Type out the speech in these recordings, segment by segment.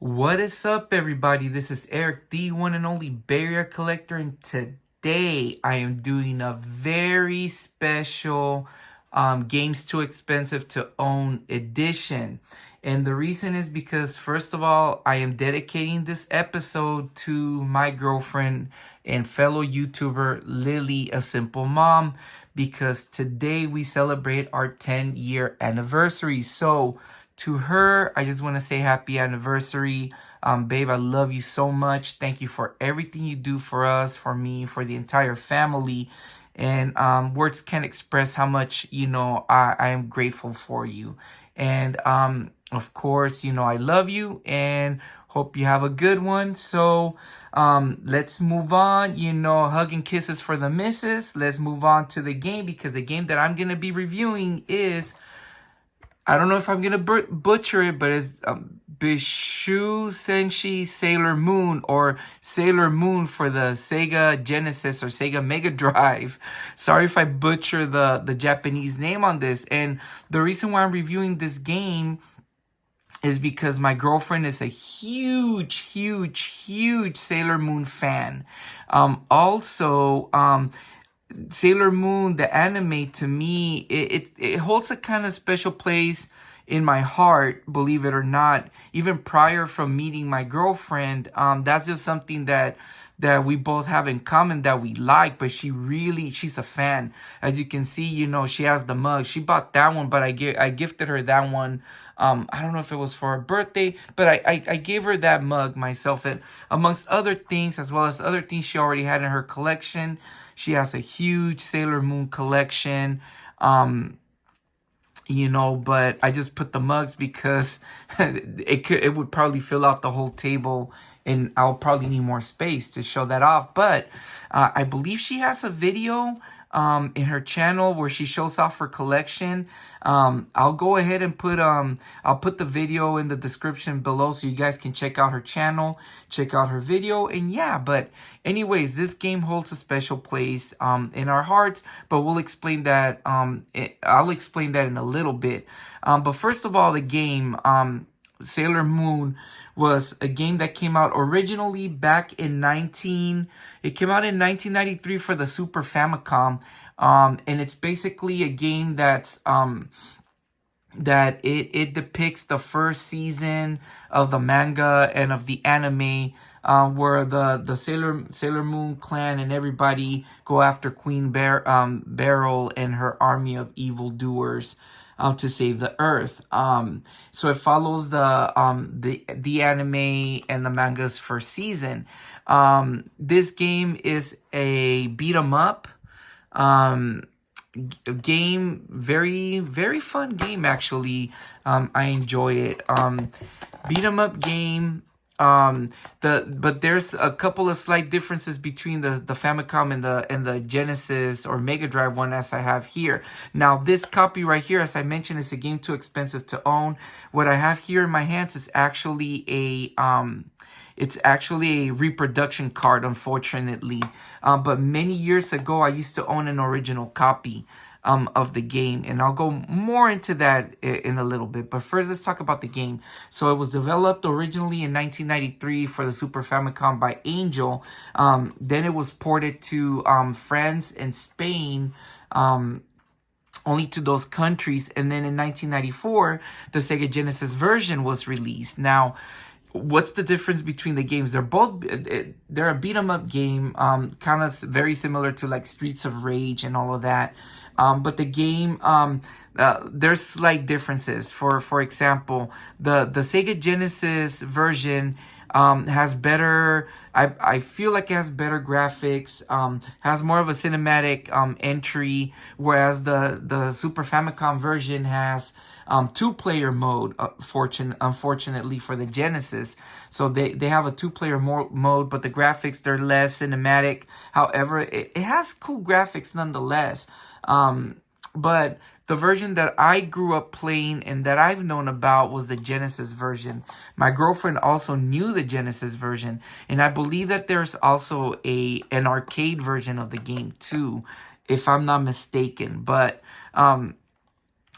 What is up, everybody? This is Eric, the one and only barrier collector, and today I am doing a very special Games Too Expensive to Own edition. And the reason is because, first of all, I am dedicating this episode to my girlfriend and fellow YouTuber, Lily, a simple mom, because today we celebrate our 10-year anniversary. So, to her, I just want to say happy anniversary. Babe, I love you so much. Thank you for everything you do for us, for me, for the entire family. And words can't express how much, I am grateful for you. And of course, I love you and hope you have a good one. So let's move on. Hug and kisses for the missus. Let's move on to the game, because the game that I'm going to be reviewing is, I don't know if I'm going to butcher it, but it's Bishoujo Senshi Sailor Moon, or Sailor Moon for the Sega Genesis or Sega Megadrive. Sorry if I butcher the Japanese name on this. And the reason why I'm reviewing this game is because my girlfriend is a huge Sailor Moon fan. Also, Sailor Moon, the anime, to me, it holds a kind of special place in my heart, believe it or not. Even prior from meeting my girlfriend, that's just something that we both have in common, that we like. But she's a fan. As you can see, she has the mug. She bought that one, but I gifted her that one. I don't know if it was for her birthday, but I gave her that mug myself, and amongst other things, as well as other things she already had in her collection. She has a huge Sailor Moon collection. But I just put the mugs because it would probably fill out the whole table, and I'll probably need more space to show that off. But I believe she has a video in her channel where she shows off her collection. I'll go ahead and I'll put the video in the description below so you guys can check out her channel, check out her video, and yeah. But anyways, this game holds a special place in our hearts, but we'll explain that. I'll explain that in a little bit. But first of all, the game, Sailor Moon, was a game that came out originally back in 1993 for the Super Famicom. And it's basically a game that it depicts the first season of the manga and of the anime, where the Sailor Moon clan and everybody go after Queen Beryl and her army of evildoers to save the Earth. So it follows the anime and the manga's first season. This game is a beat 'em up game, very fun game, actually. I enjoy it. Beat 'em up game. But there's a couple of slight differences between the Famicom and the Genesis or Mega Drive one, as I have here. Now, this copy right here, as I mentioned, is a game too expensive to own. What I have here in my hands is actually it's actually a reproduction card, unfortunately. But many years ago, I used to own an original copy of the game, and I'll go more into that in a little bit. But first, let's talk about the game. So it was developed originally in 1993 for the Super Famicom by Angel. Then it was ported to France and Spain, only to those countries. And then in 1994, the Sega Genesis version was released. Now, what's the difference between the games? They're a beat 'em up game, kind of very similar to like Streets of Rage and all of that. But the game, there's slight differences. For example, the Sega Genesis version has better, I feel like it has better graphics, has more of a cinematic entry, whereas the Super Famicom version has two-player mode, unfortunately for the Genesis. So they have a two-player mode, but the graphics, they're less cinematic. However, it has cool graphics nonetheless. But the version that I grew up playing and that I've known about was the Genesis version. My girlfriend also knew the Genesis version, and I believe that there's also an arcade version of the game too, if I'm not mistaken. But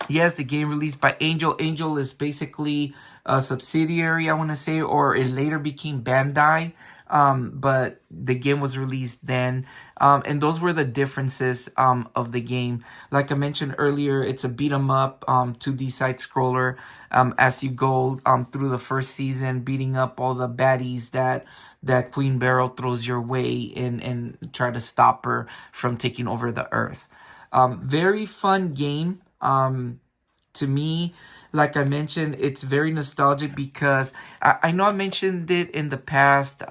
Yes, the game released by Angel. Angel is basically a subsidiary, I want to say, or it later became Bandai. But the game was released then. And those were the differences of the game. Like I mentioned earlier, it's a beat 'em up 2D side scroller as you go through the first season, beating up all the baddies that Queen Beryl throws your way and try to stop her from taking over the earth. Very fun game. To me, like I mentioned, it's very nostalgic because I know I mentioned it in the past.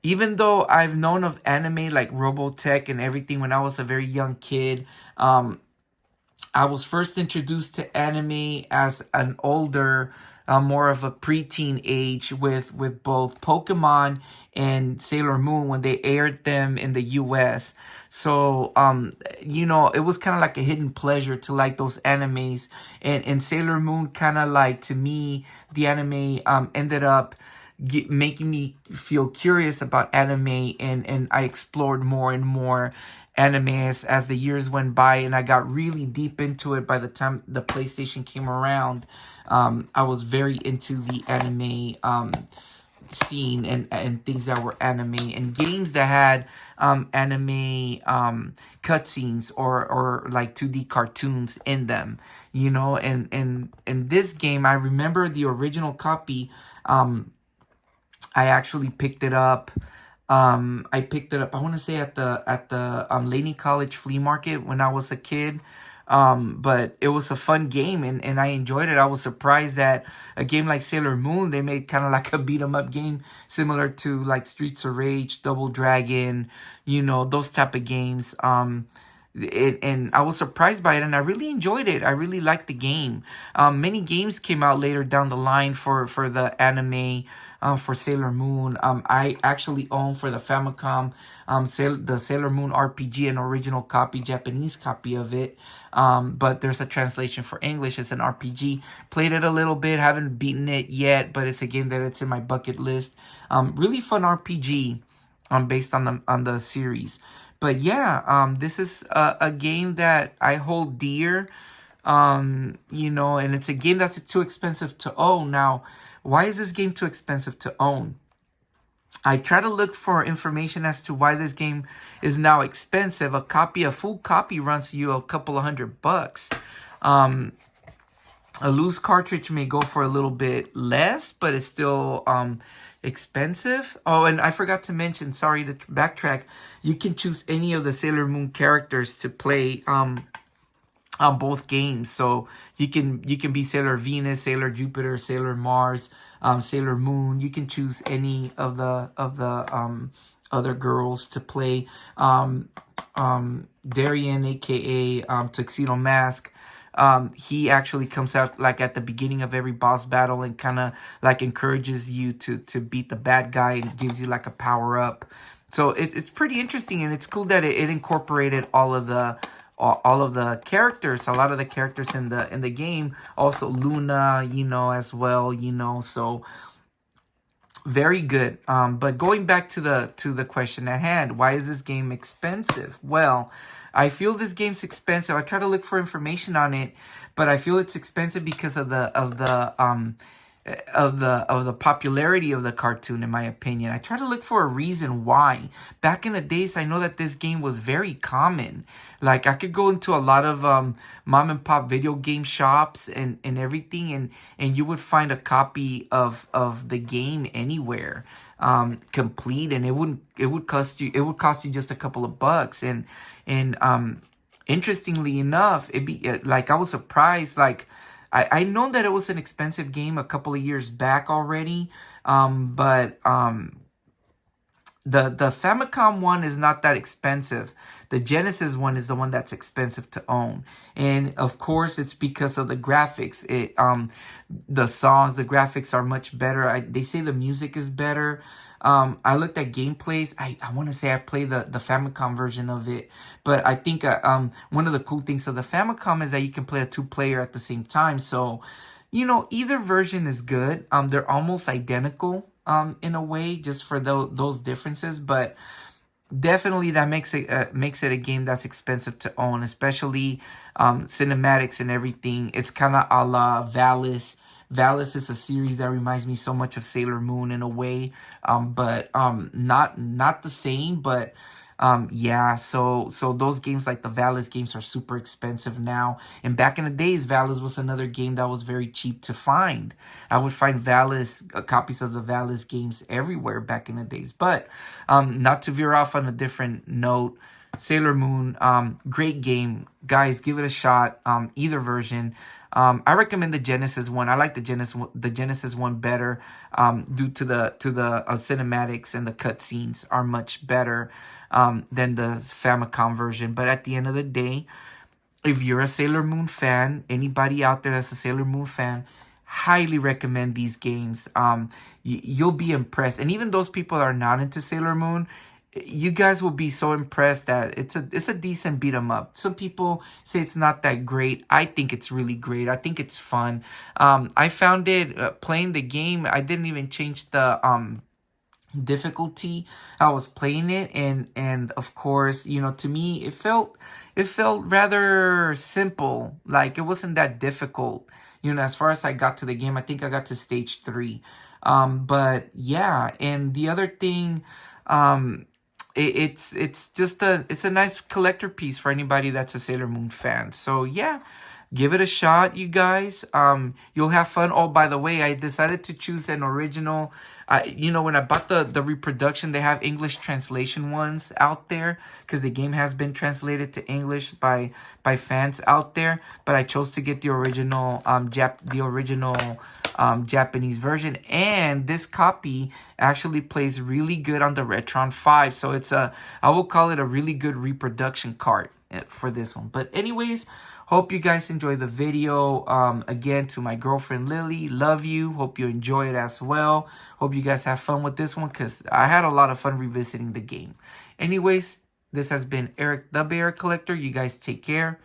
Even though I've known of anime like Robotech and everything when I was a very young kid, I was first introduced to anime as an older, more of a preteen age with both Pokemon and Sailor Moon when they aired them in the US. So, it was kind of like a hidden pleasure to like those animes. And Sailor Moon kind of like, to me, the anime ended up making me feel curious about anime, and I explored more and more anime as the years went by, and I got really deep into it by the time the PlayStation came around. I was very into the anime scene and things that were anime and games that had anime cutscenes or like 2D cartoons in them, and in this game I remember the original copy. I actually picked it up. I picked it up, I want to say at the Laney College flea market when I was a kid. But it was a fun game, and I enjoyed it. I was surprised that a game like Sailor Moon, they made kind of like a beat 'em up game similar to like Streets of Rage, Double Dragon, those type of games. And I was surprised by it, and I really enjoyed it. I really liked the game. Many games came out later down the line for the anime, for Sailor Moon. I actually own for the Famicom the Sailor Moon RPG, an original copy, Japanese copy of it. But there's a translation for English. It's an RPG. Played it a little bit, haven't beaten it yet, but it's a game that it's in my bucket list. Really fun RPG based on the series. But yeah, this is a game that I hold dear, and it's a game that's too expensive to own. Now, why is this game too expensive to own? I try to look for information as to why this game is now expensive. A full copy runs you a couple of $100. A loose cartridge may go for a little bit less, but it's still expensive. Oh, and I forgot to mention, sorry to backtrack, you can choose any of the Sailor Moon characters to play on both games. So you can be Sailor Venus, Sailor Jupiter, Sailor Mars, Sailor Moon. You can choose any of the other girls to play. Darien, aka Tuxedo Mask. He actually comes out like at the beginning of every boss battle and kind of like encourages you to beat the bad guy and gives you like a power up. So it's pretty interesting, and it's cool that it incorporated all of the characters, a lot of the characters in the game. Also Luna, as well, so very good. But going back to the question at hand, why is this game expensive? Well, I feel this game's expensive. I try to look for information on it, but I feel it's expensive because of the popularity of the cartoon, in my opinion. I try to look for a reason why. Back in the days, I know that this game was very common. Like, I could go into a lot of mom and pop video game shops and everything, and you would find a copy of the game anywhere, complete, and it would cost you just a couple of bucks. And interestingly enough, I was surprised. Like, I know that it was an expensive game a couple of years back already, but the Famicom one is not that expensive. The Genesis one is the one that's expensive to own, and of course it's because of the graphics. The songs, the graphics are much better. They say the music is better. I looked at gameplays. I want to say I played the Famicom version of it, but I think one of the cool things of the Famicom is that you can play a 2-player at the same time. So, either version is good. They're almost identical in a way, just for those differences, but definitely that makes it a game that's expensive to own, especially cinematics and everything. It's kind of a la Valis. Valis is a series that reminds me so much of Sailor Moon in a way, but not the same. But yeah, so those games like the Valis games are super expensive now. And back in the days, Valis was another game that was very cheap to find. I would find Valis copies of the Valis games everywhere back in the days. But not to veer off on a different note, Sailor Moon, great game, guys. Give it a shot. Either version. I recommend the Genesis one. I like the Genesis one better, due to the cinematics, and the cutscenes are much better than the Famicom version. But at the end of the day, if you're a Sailor Moon fan, anybody out there that's a Sailor Moon fan, highly recommend these games. You'll be impressed, and even those people that are not into Sailor Moon, you guys will be so impressed that it's a decent beat 'em up. Some people say it's not that great. I think it's really great. I think it's fun. I found it playing the game. I didn't even change the difficulty. I was playing it, and of course, you know, to me it felt rather simple. Like, it wasn't that difficult. You know, as far as I got to the game, I think I got to stage 3. But yeah, and the other thing, it's just it's a nice collector piece for anybody that's a Sailor Moon fan. So yeah, give it a shot, you guys. You'll have fun. Oh, by the way, I decided to choose an original. You know, when I bought the reproduction, they have English translation ones out there because the game has been translated to English by fans out there. But I chose to get the original Japanese version, and this copy actually plays really good on the Retron 5. So it's I will call it a really good reproduction card for this one. But anyways, hope you guys enjoy the video. Again, to my girlfriend Lily, love you. Hope you enjoy it as well. Hope you guys have fun with this one, because I had a lot of fun revisiting the game. Anyways, this has been Eric the Bear Collector. You guys take care.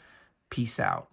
Peace out.